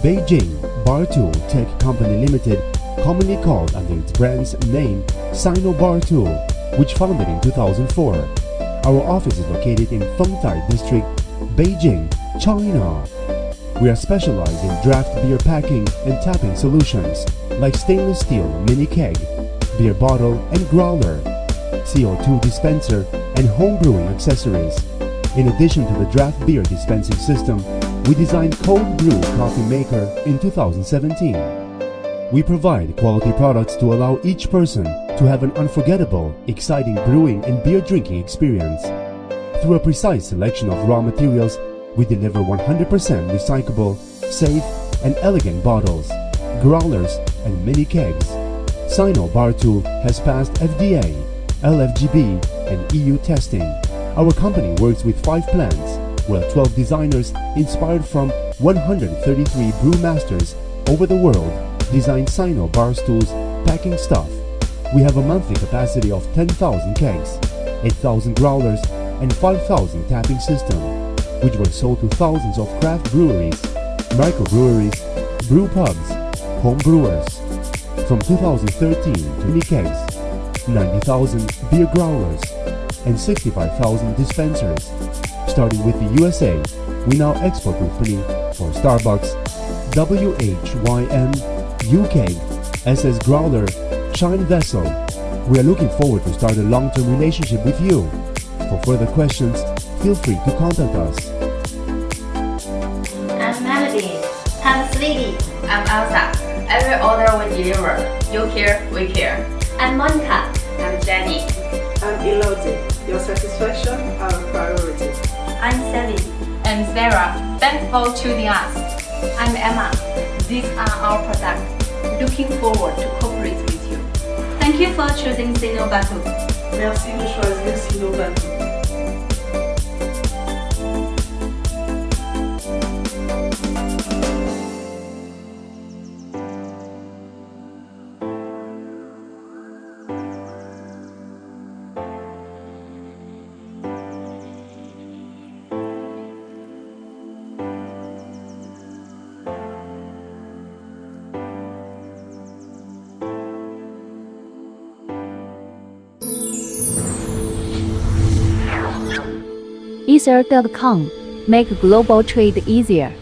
Beijing Bartool Tech Co Limited, commonly called under its brand's name Bartool, which founded in 2004. Our office is located in Fengtai District, Beijing, China. We are specialized in draft beer packing and tapping solutions like stainless steel mini keg, beer bottle and growler, CO2 dispenser and home brewing accessories. In addition to the draft beer dispensing system, we designed cold brew coffee maker in 2017. We provide quality products to allow each person to have an unforgettable, exciting brewing and beer drinking experience. Through a precise selection of raw materials, we deliver 100% recyclable, safe and elegant bottles, growlers and mini kegs. Bartool has passed FDA, LFGB and EU testing. Our company works with 5 plants, where 12 designers inspired from 133 brewmasters over the world designed Bartool's packing stuff. We have a monthly capacity of 10,000 kegs, 8,000 growlers and 5,000 tapping system, which were sold to thousands of craft breweries, microbreweries, brew pubs, home brewers. From 2013 to mini kegs, 90,000 beer growlers, and 65,000 dispensers. Starting with the USA, we now export company for Starbucks, WHYM, UK, SS Growler, Shine Vessel. We are looking forward to start a long-term relationship with you. For further questions, feel free to contact us. I'm Melody. I'm Sweetie. I'm Elsa. Every order we deliver. You care, we care. I'm Monica. I'm Jenny. I'm Elodie. Your satisfaction our priority. I'm Sally. I'm Sarah. Thanks for choosing us. I'm Emma. These are our products. Looking forward to cooperate with you. Thank you for choosing Bartool. Merci de choisir Bartool. Ether.com. Make global trade easier.